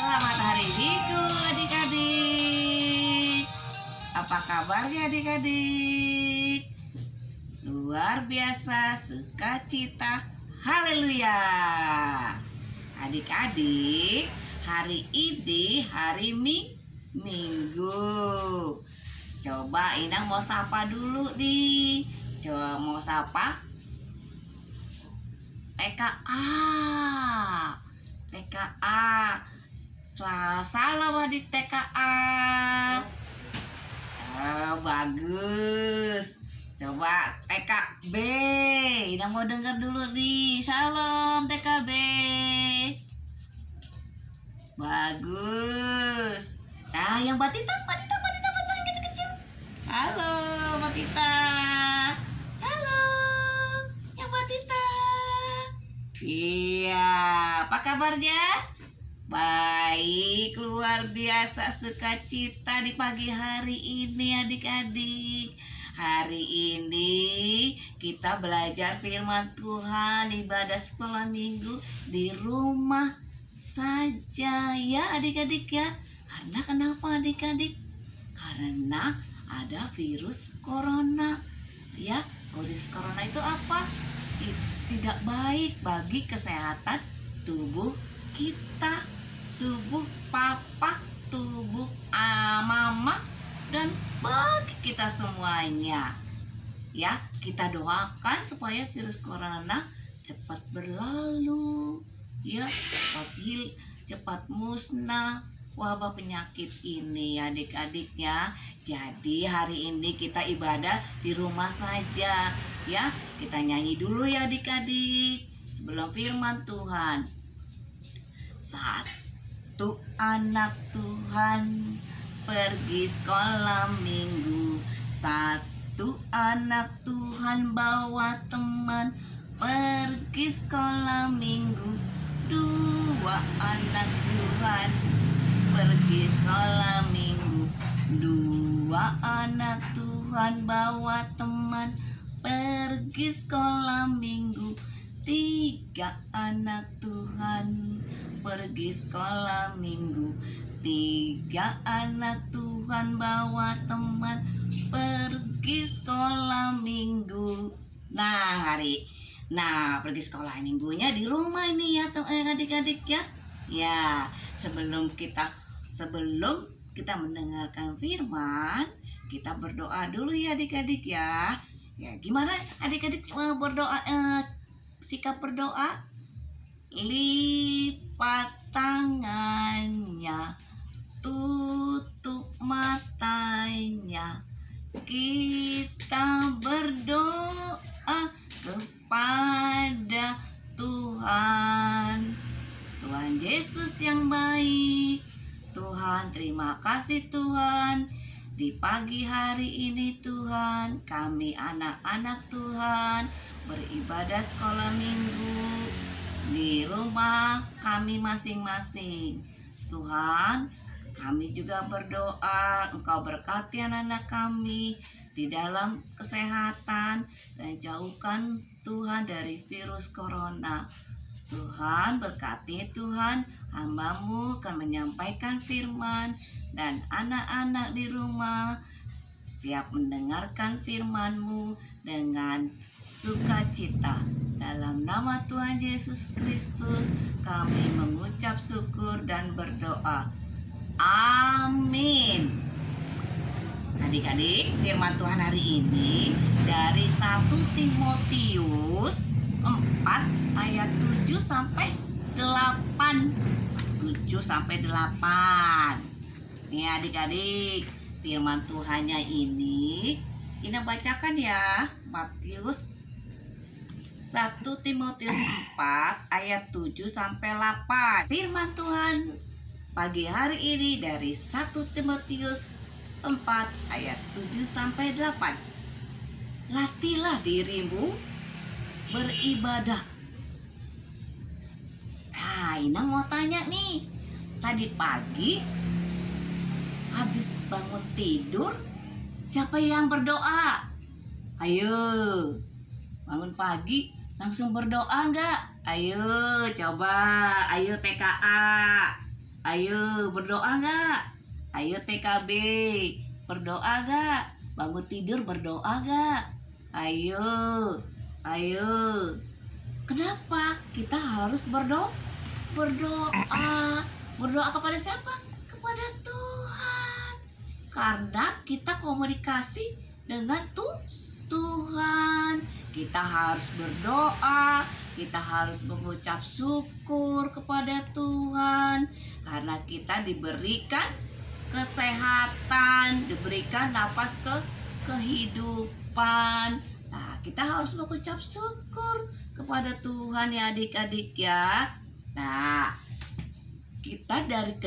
Selamat hari Minggu adik-adik. Apa kabarnya adik-adik? Luar biasa, sukacita, haleluya. Adik-adik, hari ini hari Minggu. Coba Inang mau sapa dulu nih. Coba mau sapa TKA. Salam adik TKA. Bagus. Coba TKB. Inang mau dengar dulu nih. Salam TKB. Bagus. Nah, yang Batita yang kecil-kecil. Halo, Batita. Halo, yang Batita. Iya, apa kabarnya? Baik, luar biasa, sukacita di pagi hari ini adik-adik. Hari ini kita belajar firman Tuhan, ibadah sekolah minggu di rumah saja ya adik-adik ya. Karena kenapa adik-adik? Karena ada virus corona ya. Virus corona itu apa? Tidak baik bagi kesehatan tubuh kita, tubuh papa, tubuh mama, dan bagi kita semuanya. Ya, kita doakan supaya virus corona cepat berlalu, ya, cepat musnah wabah penyakit ini adik-adik ya. Jadi hari ini kita ibadah di rumah saja ya. Kita nyanyi dulu ya adik-adik sebelum firman Tuhan. Satu anak Tuhan pergi sekolah minggu. Satu anak Tuhan bawa teman pergi sekolah minggu. Dua anak Tuhan pergi sekolah minggu. Dua anak Tuhan bawa teman pergi sekolah minggu. Tiga anak Tuhan pergi sekolah minggu. Tiga anak Tuhan bawa teman pergi sekolah minggu. Pergi sekolah minggunya di rumah ini ya adik-adik ya. Ya, sebelum kita mendengarkan firman, kita berdoa dulu ya adik-adik ya. Ya, gimana adik-adik berdoa? Sikap berdoa, lipat tangannya, tutup matanya, kita berdoa kepada Tuhan. Tuhan Yesus yang baik, Tuhan terima kasih Tuhan. Di pagi hari ini Tuhan, kami anak-anak Tuhan beribadah sekolah minggu di rumah kami masing-masing. Tuhan, kami juga berdoa Engkau berkati anak-anak kami di dalam kesehatan dan jauhkan Tuhan dari virus corona. Tuhan berkati Tuhan, hamba-Mu akan menyampaikan firman dan anak-anak di rumah siap mendengarkan firman-Mu dengan sukacita. Dalam nama Tuhan Yesus Kristus kami mengucap syukur dan berdoa. Amin. Adik-adik, firman Tuhan hari ini dari 1 Timotius 4 ayat 7 sampai 8. 7 sampai 8. Nih adik-adik, firman Tuhannya ini bacakan ya. 1 Timotius 4 ayat 7 sampai 8. Firman Tuhan pagi hari ini dari 1 Timotius 4 ayat 7 sampai 8. Latihlah dirimu beribadah. Inang mau tanya nih. Tadi pagi habis bangun tidur, siapa yang berdoa? Ayo, bangun pagi langsung berdoa enggak? Ayo, coba. Ayo TKA. Ayo berdoa nggak? Ayo TKB berdoa nggak? Bangun tidur berdoa nggak? Ayo, ayo. Kenapa kita harus berdoa? Berdoa kepada siapa? Kepada Tuhan. Karena kita komunikasi dengan Tuhan. Kita harus berdoa, kita harus mengucap syukur kepada Tuhan karena kita diberikan kesehatan, diberikan napas kehidupan. Nah, kita harus mengucap syukur kepada Tuhan ya adik-adik ya. Nah, kita dari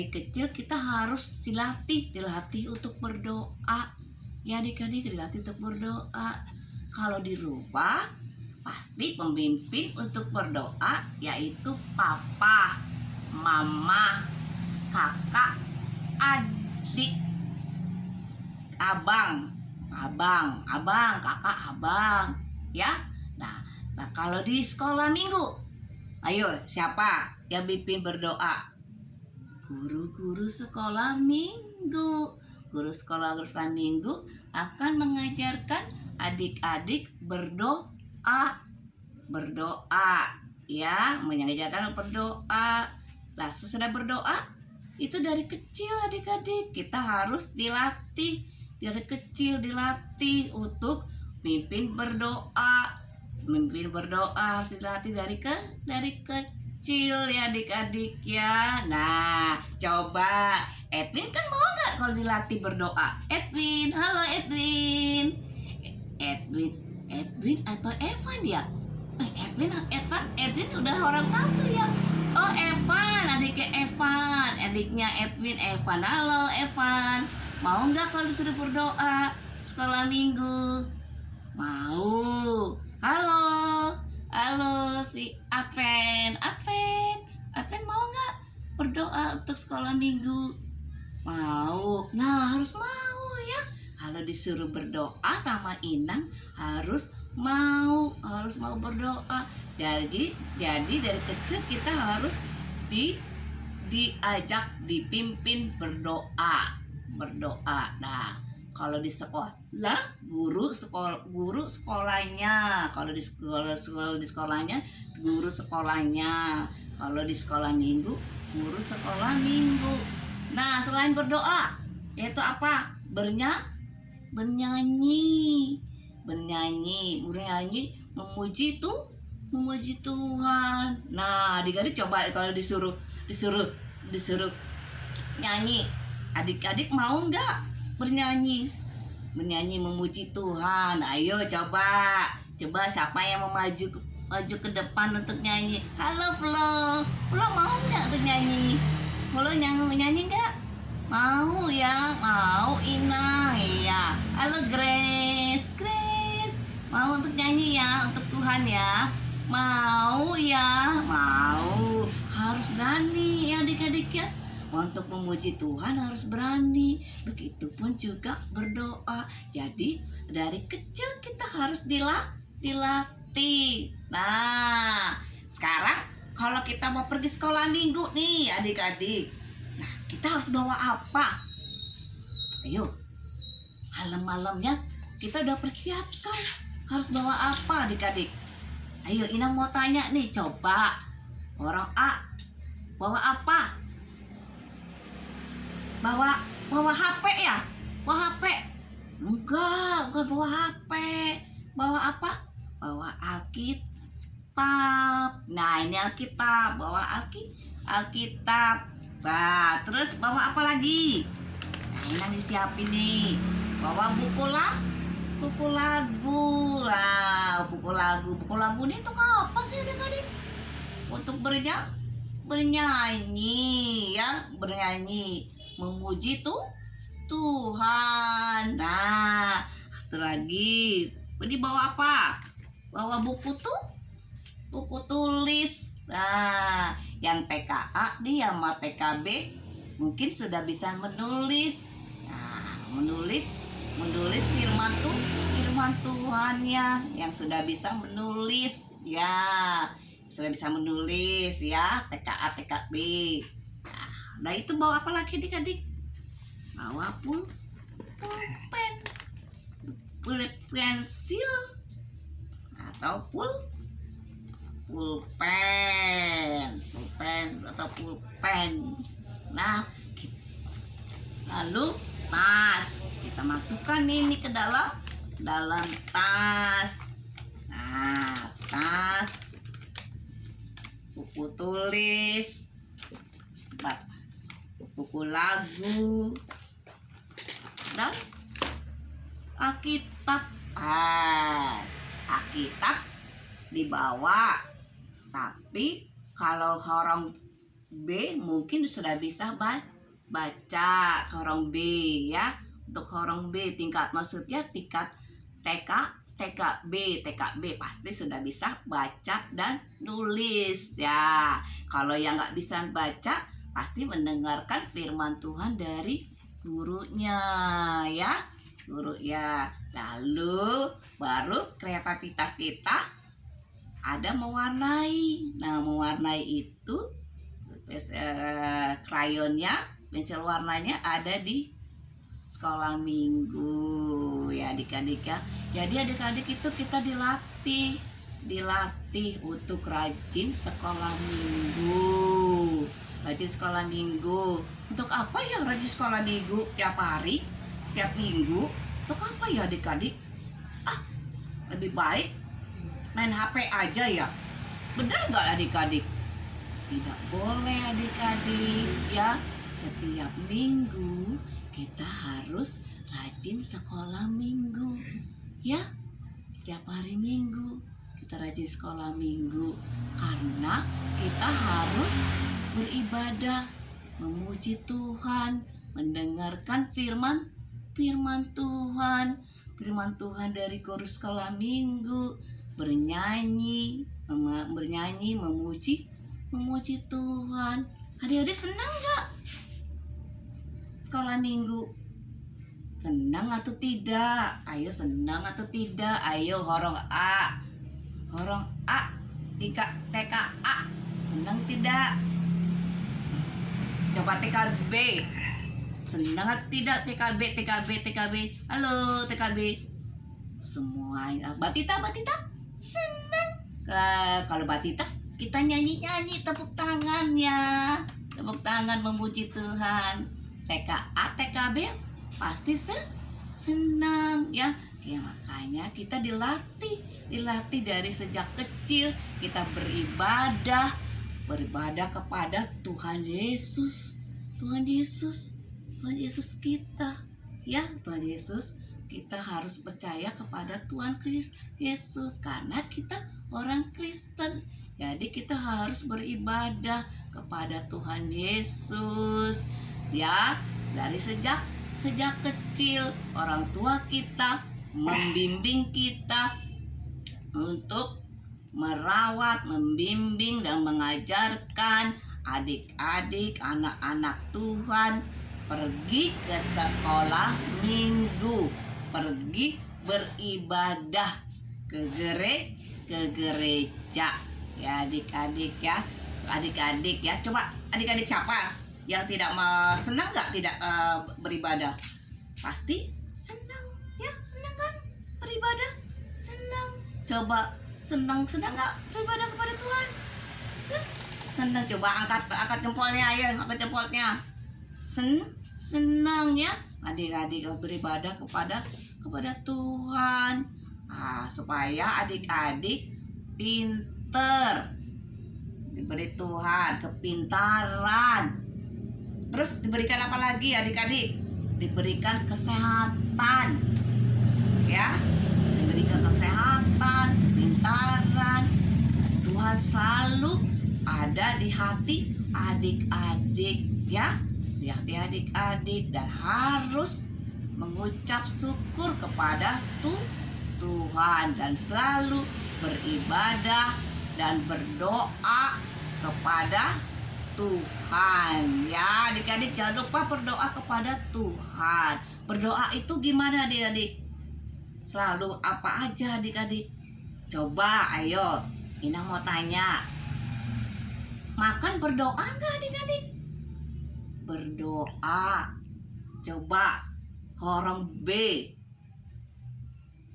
kecil kita harus dilatih untuk berdoa. Ya adik-adik, dilatih untuk berdoa. Kalau di rumah pasti pemimpin untuk berdoa yaitu papa, mama, kakak, adik, abang, kakak, abang, ya. Nah, kalau di sekolah minggu, ayo siapa yang pimpin berdoa? Guru-guru sekolah minggu. Guru sekolah minggu akan mengajarkan adik-adik berdoa, ya, mengajarkan berdoa. Lah, sesudah berdoa itu dari kecil adik-adik kita harus dilatih, dari kecil dilatih untuk mimpin berdoa, harus dilatih dari kecil ya adik-adik ya. Nah, coba Edwin kan mau nggak kalau dilatih berdoa? Edwin, halo Edwin. Edwin atau Evan ya? Edwin udah orang satu ya. Oh, Evan, adiknya Edwin, Evan. Halo Evan, mau nggak kalau disuruh berdoa sekolah minggu? Mau. Halo si Advent mau nggak berdoa untuk sekolah minggu? Mau. Nah, harus mau ya. Kalau disuruh berdoa sama Inang harus mau berdoa. Jadi dari kecil kita harus diajak, dipimpin berdoa. Nah, kalau di sekolah guru sekolahnya, kalau di sekolahnya guru sekolahnya, kalau di sekolah minggu guru sekolah minggu. Nah, selain berdoa yaitu apa? Bernyanyi, memuji Tuhan. Nah, adik-adik coba kalau disuruh nyanyi, adik-adik mau nggak bernyanyi memuji Tuhan? Ayo coba siapa yang mau maju ke depan untuk nyanyi? Halo Flo mau nggak untuk nyanyi? Flo nyanyi nggak? Mau ya, mau. Inang, iya. Halo Grace mau untuk nyanyi ya untuk Tuhan ya? Mau ya, mau. Harus berani ya adik-adik ya. Untuk memuji Tuhan harus berani. Begitupun juga berdoa. Jadi dari kecil kita harus dilatih. Nah, sekarang kalau kita mau pergi sekolah minggu nih adik-adik, nah kita harus bawa apa? Ayo, malam-malamnya kita udah persiapkan harus bawa apa adik-adik? Ayo, Inang mau tanya nih, coba orang A bawa apa? Bawa HP ya? Bawa HP? Enggak bawa HP. Bawa apa? Bawa Alkitab. Nah, ini Alkitab. Bawa Alkitab. Nah, terus bawa apa lagi? Nah, ini disiapin nih. Bawa buku lagu. Lah, buku lagu ini untuk apa sih adik-adik? Untuk bernyanyi ya, memuji Tuhan. Nah, satu lagi, ini bawa apa? Bawa buku tulis. Nah, yang TKA nih sama TKB mungkin sudah bisa menulis. Nah, menulis firman Tuhan ya, yang sudah bisa menulis ya, sudah bisa menulis ya, TKA TKB. Nah itu bawa apa lagi adik-adik? Bawa pulpen, pensil atau pulpen atau pulpen. Nah, lalu tas, kita masukkan ini ke dalam tas. Nah, tas, buku tulis, buku lagu, dan Alkitab. Alkitab dibawa. Tapi kalau orang B mungkin sudah bisa baca orang B ya. Untuk orang B tingkat, maksudnya tingkat TKB pasti sudah bisa baca dan nulis ya. Kalau yang nggak bisa baca pasti mendengarkan firman Tuhan dari gurunya ya, guru ya. Lalu baru kreativitas kita ada mewarnai. Nah, mewarnai itu krayonnya, pensil warnanya ada di sekolah minggu ya adik-adik ya. Jadi adik-adik itu kita dilatih untuk rajin sekolah minggu. Rajin sekolah minggu. Untuk apa ya rajin sekolah minggu tiap hari, tiap minggu? Untuk apa ya adik-adik? Lebih baik main HP aja ya. Benar nggak adik-adik? Tidak boleh adik-adik ya. Setiap minggu kita harus rajin sekolah minggu ya. Tiap hari minggu kita rajin sekolah minggu, karena kita harus beribadah, memuji Tuhan, mendengarkan firman Tuhan dari guru sekolah minggu, bernyanyi, memuji Tuhan. Adik-adik senang nggak sekolah minggu? Senang atau tidak? Ayo senang atau tidak? Ayo horong A. TKA. Senang tidak? Coba TKB. Senang atau tidak TKB? Halo TKB. Semuanya. Batita. Senang. Kalau Batita kita nyanyi tepuk tangan ya. Tepuk tangan memuji Tuhan. TKA TKB pasti senang ya. Ya makanya kita dilatih dari sejak kecil. Kita beribadah kepada Tuhan Yesus kita ya. Tuhan Yesus, kita harus percaya kepada Tuhan Yesus karena kita orang Kristen. Jadi kita harus beribadah kepada Tuhan Yesus ya. Dari sejak kecil orang tua kita membimbing kita untuk merawat, membimbing dan mengajarkan adik-adik, anak-anak Tuhan pergi ke sekolah minggu, pergi beribadah ke gereja ya adik-adik ya. Adik-adik ya, coba adik-adik siapa yang tidak senang tidak beribadah? Pasti senang ya. Senang kan beribadah? Senang. Coba senang nggak beribadah kepada Tuhan? Senang. Coba angkat jempolnya, ayo angkat jempolnya. Senang ya adik-adik beribadah kepada Tuhan. Supaya adik-adik pinter, diberi Tuhan kepintaran. Terus diberikan apa lagi adik-adik? Diberikan kesehatan ya. Diberikan kesehatan, kepintaran. Tuhan selalu ada di hati adik-adik ya. Di hati adik-adik, dan harus mengucap syukur kepada Tuhan dan selalu beribadah dan berdoa kepada Tuhan ya. Adik-adik jangan lupa berdoa kepada Tuhan. Berdoa itu gimana adik-adik? Selalu apa aja adik-adik? Coba ayo, Ina mau tanya, makan berdoa nggak adik-adik? Berdoa. Coba orang B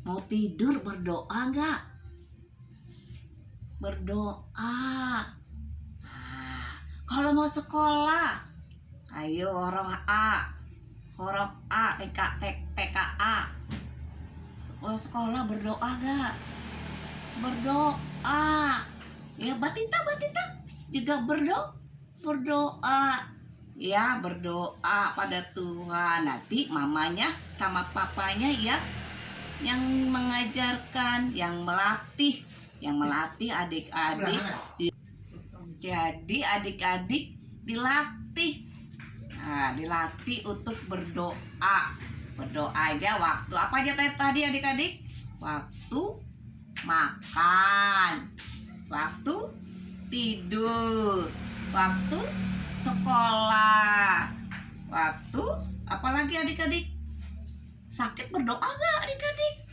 mau tidur berdoa nggak? Berdoa. Nah, kalau mau sekolah, ayo orang A, TKA, mau sekolah berdoa nggak? Berdoa. Ya, Batita juga berdoa. Ya, berdoa pada Tuhan. Nanti mamanya sama papanya ya yang mengajarkan, yang melatih adik-adik. Jadi adik-adik dilatih. Nah, dilatih untuk berdoa. Berdoa aja waktu apa aja tadi adik-adik? Waktu makan, waktu tidur, waktu sekolah, waktu apalagi adik-adik? Sakit berdoa nggak adik-adik?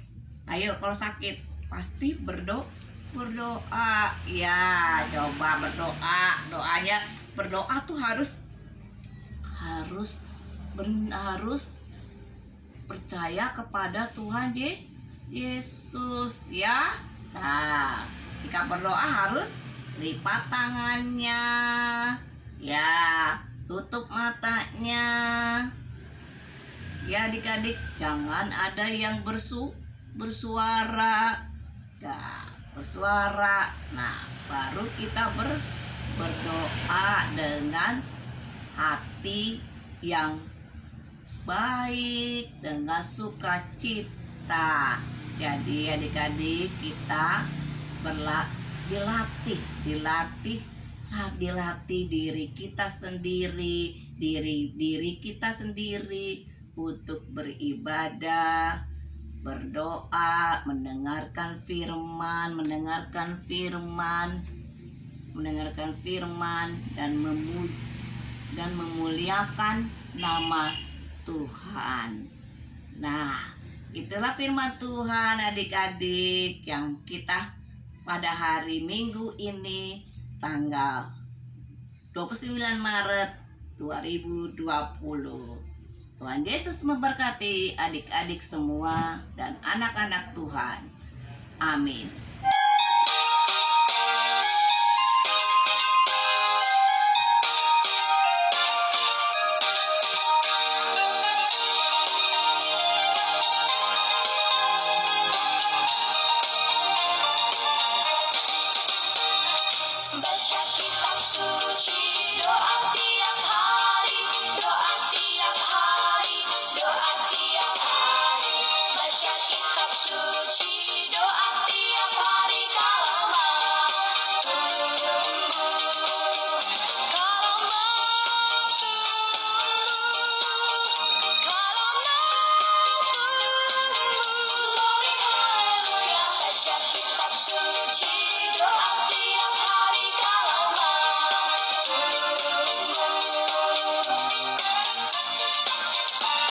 Ayo kalau sakit pasti berdoa. Ya, coba berdoa. Doanya berdoa tuh harus percaya kepada Tuhan Yesus ya. Nah, sikap berdoa harus lipat tangannya, ya, tutup matanya. Ya adik-adik, jangan ada yang bersuara. Nah, bersuara. Nah, baru kita berdoa dengan hati yang baik, dengan sukacita. Jadi adik-adik kita dilatih diri kita sendiri, diri kita sendiri untuk beribadah, berdoa, mendengarkan firman dan memuliakan nama Tuhan. Nah, itulah firman Tuhan adik-adik yang kita pada hari Minggu ini tanggal 29 Maret 2020. Tuhan Yesus memberkati adik-adik semua dan anak-anak Tuhan. Amin. Baca kitab suci, doa tiap hari, doa tiap hari, doa tiap hari. Baca kitab suci.